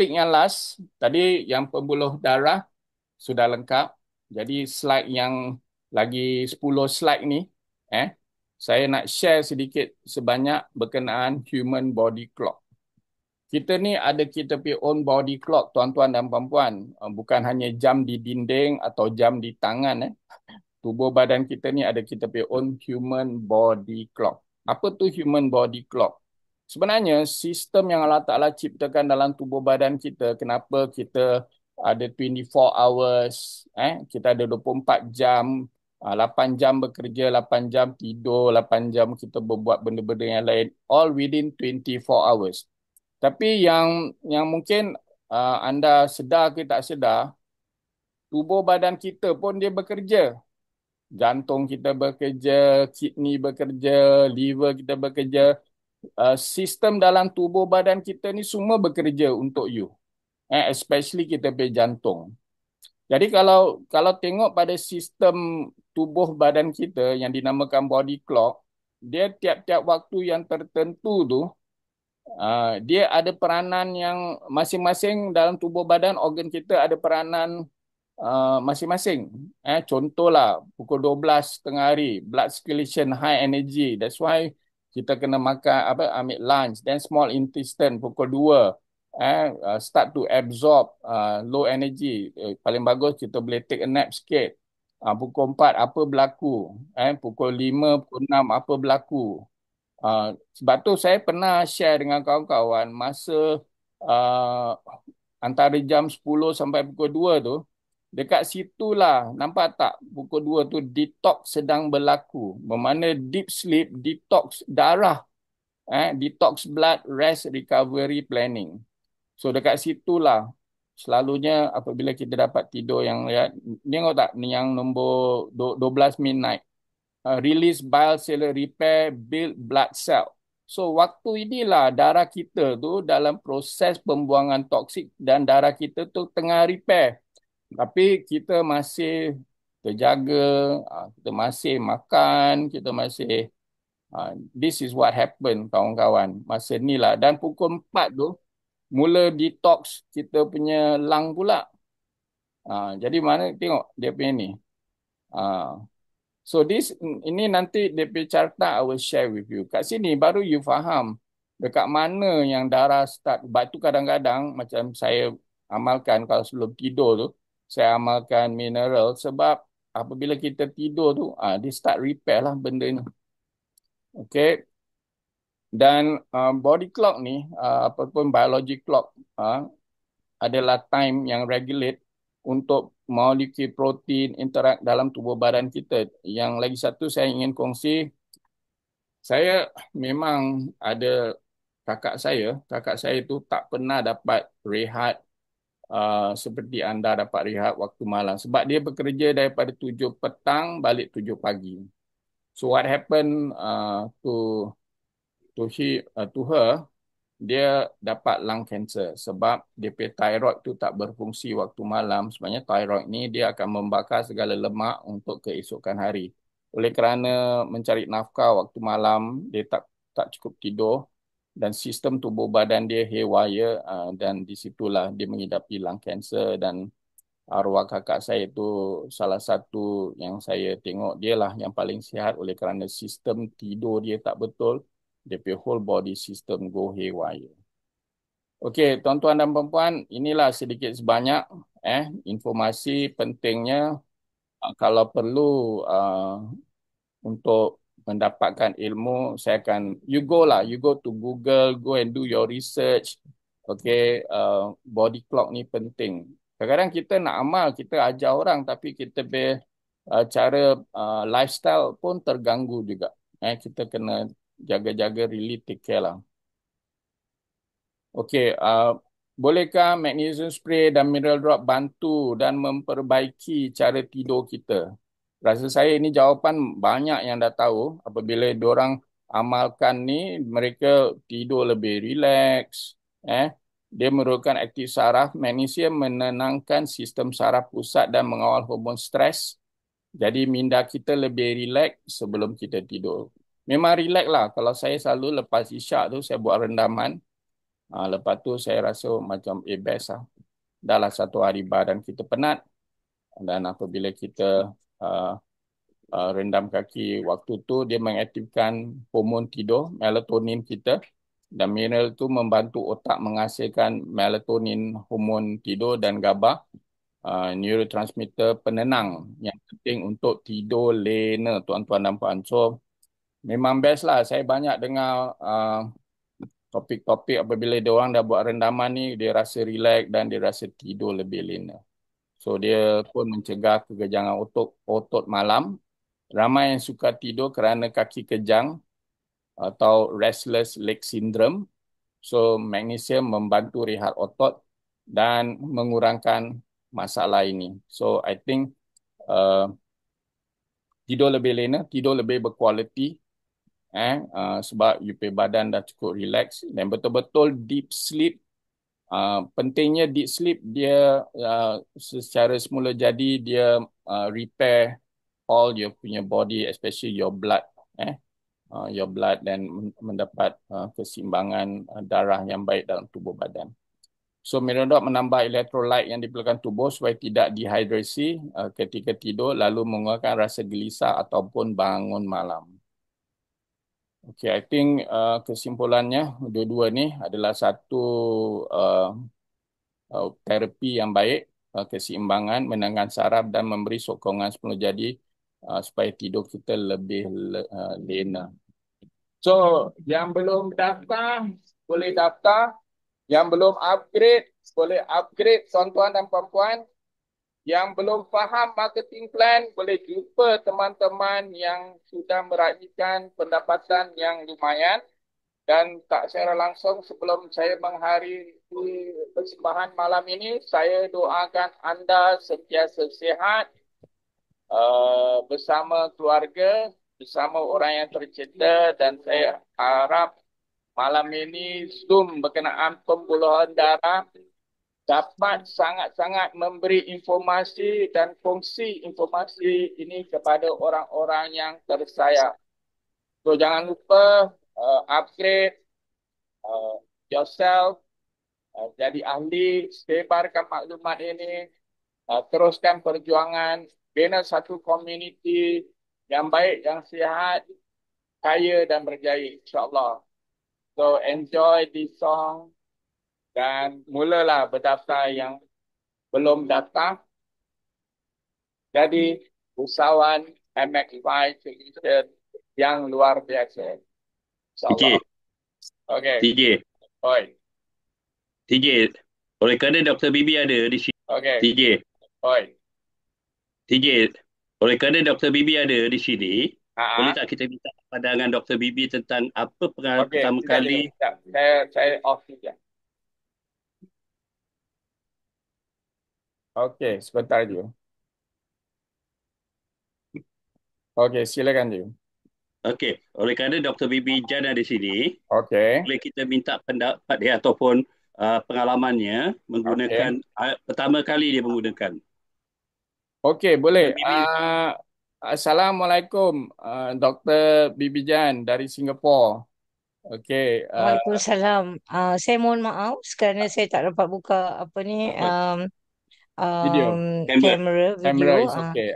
topik yang last, tadi yang pembuluh darah sudah lengkap. Jadi slide yang lagi 10 slide ni, eh, saya nak share sedikit sebanyak berkenaan human body clock. Kita ni ada kita punya own body clock, tuan-tuan dan puan-puan. Bukan hanya jam di dinding atau jam di tangan. Tubuh badan kita ni ada kita punya own human body clock. Apa tu human body clock? Sebenarnya sistem yang Allah Ta'ala ciptakan dalam tubuh badan kita, kenapa kita ada 24 hours, kita ada 24 jam, 8 jam bekerja, 8 jam tidur, 8 jam kita berbuat benda-benda yang lain, all within 24 hours. Tapi yang mungkin anda sedar ke tak sedar, tubuh badan kita pun dia bekerja. Jantung kita bekerja, kidney bekerja, liver kita bekerja. Sistem dalam tubuh badan kita ni semua bekerja untuk you. Especially kita punya jantung. Jadi kalau tengok pada sistem tubuh badan kita yang dinamakan body clock, dia tiap-tiap waktu yang tertentu tu, dia ada peranan yang masing-masing dalam tubuh badan, organ kita ada peranan masing-masing. Contohlah, pukul 12 tengah hari, blood circulation high energy. That's why kita kena makan ambil lunch. Then small intestine pukul 2 start to absorb low energy. Paling bagus kita boleh take a nap sikit. Pukul 4 apa berlaku? Pukul 5, pukul 6 apa berlaku? Sebab tu saya pernah share dengan kawan-kawan masa uh, antara jam 10 sampai pukul 2 tu, dekat situlah, nampak tak pukul 2 tu detox sedang berlaku. Bermakna deep sleep, detox darah, detox blood, rest, recovery, planning. So dekat situlah selalunya apabila kita dapat tidur yang lihat, tengok tak ni yang nombor 12 midnight. Release bile cell repair, build blood cell. So waktu inilah darah kita tu dalam proses pembuangan toksik dan darah kita tu tengah repair. Tapi kita masih terjaga, kita masih makan, kita masih this is what happen kawan-kawan. Masa ni lah. Dan pukul 4 tu mula detox kita punya lung pula. Jadi mana tengok dia punya ni. So ini nanti DP carta I will share with you. Kat sini baru you faham dekat mana yang darah start. Sebab tu kadang-kadang macam saya amalkan kalau sebelum tidur tu, saya amalkan mineral sebab apabila kita tidur tu, dia start repair lah benda ni. Okay. Dan body clock ni, ataupun biology clock, adalah time yang regulate untuk molekul protein interak dalam tubuh badan kita. Yang lagi satu saya ingin kongsi, saya memang ada kakak saya itu tak pernah dapat rehat seperti anda dapat rehat waktu malam. Sebab dia bekerja daripada 7 petang balik 7 pagi. So what happened to her, dia dapat lung cancer sebab dia punya thyroid tu tak berfungsi waktu malam. Sebenarnya thyroid ni dia akan membakar segala lemak untuk keesokan hari. Oleh kerana mencari nafkah waktu malam, dia tak cukup tidur dan sistem tubuh badan dia haywire, dan di situlah dia mengidapi lung cancer. Dan arwah kakak saya itu salah satu yang saya tengok dia lah yang paling sihat oleh kerana sistem tidur dia tak betul. Dia punya whole body system go haywire. Okey, tuan-tuan dan puan-puan, inilah sedikit sebanyak informasi pentingnya. Kalau perlu untuk mendapatkan ilmu, saya akan you go to Google, go and do your research. Okey, body clock ni penting. Kadang-kadang kita nak amal, kita ajar orang tapi kita punya cara lifestyle pun terganggu juga. Kita kena jaga-jaga, really take care lah. Okey, bolehkah magnesium spray dan mineral drop bantu dan memperbaiki cara tidur kita? Rasa saya ini jawapan banyak yang dah tahu. Apabila diorang amalkan ni, mereka tidur lebih rileks. Dia merupakan aktif saraf. Magnesium menenangkan sistem saraf pusat dan mengawal hormon stres. Jadi minda kita lebih rileks sebelum kita tidur. Memang rileks lah. Kalau saya selalu lepas isyak tu, saya buat rendaman. Lepas tu saya rasa macam best lah. Dah lah satu hari badan kita penat dan apabila kita uh, rendam kaki waktu tu dia mengaktifkan hormon tidur, melatonin kita dan mineral tu membantu otak menghasilkan melatonin, hormon tidur dan GABA, neurotransmitter penenang yang penting untuk tidur lena tuan-tuan dan puan. So memang best lah. Saya banyak dengar topik-topik apabila dia orang dah buat rendaman ni, dia rasa relax dan dia rasa tidur lebih lena. So dia pun mencegah kegejangan otot malam. Ramai yang suka tidur kerana kaki kejang atau restless leg syndrome. So magnesium membantu rehat otot dan mengurangkan masalah ini. So I think uh, tidur lebih lena, tidur lebih berkualiti, sebab you pay badan dah cukup relax dan betul-betul deep sleep. Pentingnya deep sleep dia secara semula jadi dia repair all your punya body, especially your blood, your blood dan mendapat keseimbangan darah yang baik dalam tubuh badan. So Mirador menambah elektrolit yang diperlukan tubuh supaya tidak dehidrasi ketika tidur lalu mengurangkan rasa gelisah ataupun bangun malam. Okay, I think kesimpulannya dua-dua ni adalah satu uh, terapi yang baik, keseimbangan, menenangkan saraf dan memberi sokongan semula jadi supaya tidur kita lebih lena. So, yang belum daftar, boleh daftar. Yang belum upgrade, boleh upgrade tuan-tuan dan puan-puan. Yang belum faham marketing plan, boleh jumpa teman-teman yang sudah meraihkan pendapatan yang lumayan. Dan tak secara langsung sebelum saya menghadiri persembahan malam ini, saya doakan anda sentiasa sihat bersama keluarga, bersama orang yang tercinta dan saya harap malam ini Zoom berkenaan pembuluhan darah dapat sangat-sangat memberi informasi dan kongsi informasi ini kepada orang-orang yang tersayang. So jangan lupa upgrade yourself, jadi ahli, sebarkan maklumat ini, teruskan perjuangan, bina satu komuniti yang baik, yang sihat, kaya dan berjaya, insyaAllah. So enjoy this song dan mulalah berdaftar yang belum daftar. Jadi usahawan MX5 Solution yang luar biasa. InsyaAllah. Okay. TJ, Oi. TJ, oleh kerana Dr. Bibi ada di sini, Okay. TJ, Oi. TJ, oleh kerana Dr. Bibi ada di sini, boleh Ha. tak kita minta pandangan Dr. Bibi tentang apa Okay. pertama Tidak kali? tidak. Saya off saja. Okay. Sebentar je. Okay. Silakan je. Okey, oleh kerana Dr. Bibi Jan ada di sini, Okay. boleh kita minta pendapat dia ataupun pengalamannya Okay. menggunakan pertama kali dia menggunakan. Okay. Boleh. Dr. Bibi, Assalamualaikum, Dr. Bibijan dari Singapura. Okay. Waalaikumsalam. Saya mohon maaf kerana saya tak dapat buka apa ni Video. kamera Camera video. is okay.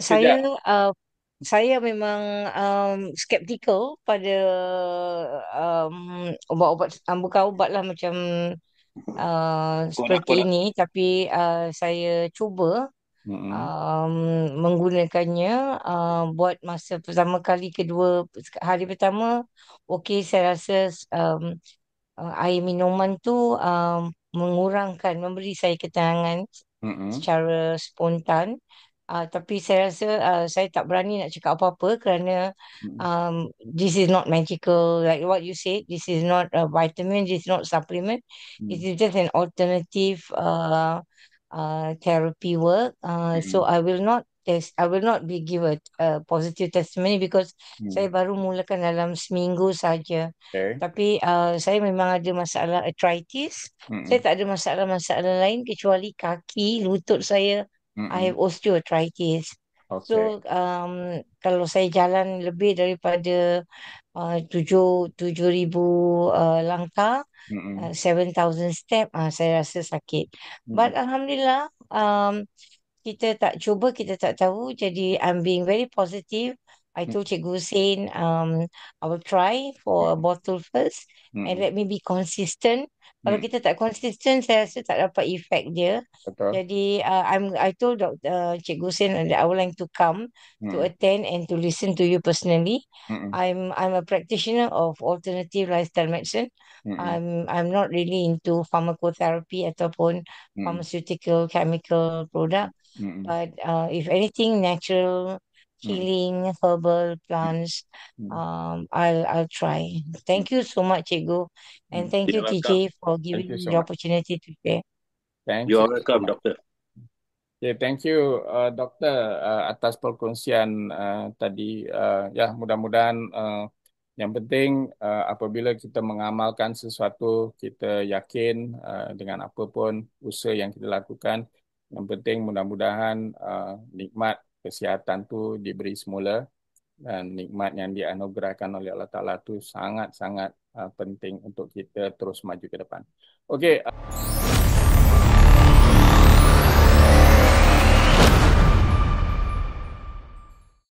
Saya Sekejap. saya memang skeptikal pada um, ubat-ubat, bukan ubat lah, macam seperti korak-korak. ini, tapi saya cuba Mm-mm. menggunakannya buat masa pertama kali, kedua hari pertama okey, saya rasa air minuman tu memberi saya ketenangan Mm-mm. secara spontan. Tapi saya rasa saya tak berani nak cakap apa-apa kerana Mm-mm. this is not magical like what you said. This is not a vitamin, this is not supplement. It Mm-mm. is just an alternative therapy work. So Mm-mm. I will not be given a positive testimony because saya baru mulakan dalam seminggu saja. Okay. Tapi saya memang ada masalah arthritis. Saya Mm-mm. tak ada masalah-masalah lain kecuali kaki, lutut saya. I Mm-mm. have osteoarthritis. Okey. So kalau saya jalan lebih daripada 7,000 langkah, Mm-mm. 7,000 step, saya rasa sakit. But Mm-mm. Alhamdulillah, kita tak cuba, kita tak tahu. Jadi I'm being very positive. I told Cikgu Hussein, I will try for a Mm-mm. bottle first and Mm-mm. let me be consistent. Kalau Mm. kita tak consistent, saya rasa tak dapat effect dia. Betul. Jadi I told Cikgu Hussein that I would like to come to Mm-mm. attend and to listen to you personally. Mm-mm. I'm a practitioner of alternative lifestyle medicine. Mm-mm. I'm not really into pharmacotherapy ataupun Mm-mm. pharmaceutical chemical product. Mm-mm. But if anything, natural, Mm-mm. healing, herbal plants, Mm-mm. I'll try. Thank you so much, Cikgu, and Mm-mm. thank you, You're welcome. TJ, for Thank you giving me so the much. opportunity to share. Thank you You're so welcome, much. Doktor. Okay, thank you, Doktor, atas perkongsian tadi. Ya, mudah-mudahan yang penting apabila kita mengamalkan sesuatu, kita yakin dengan apa pun usaha yang kita lakukan. Yang penting mudah-mudahan nikmat kesihatan tu diberi semula dan nikmat yang dianugerahkan oleh Allah Ta'ala tu sangat-sangat penting untuk kita terus maju ke depan. Okey.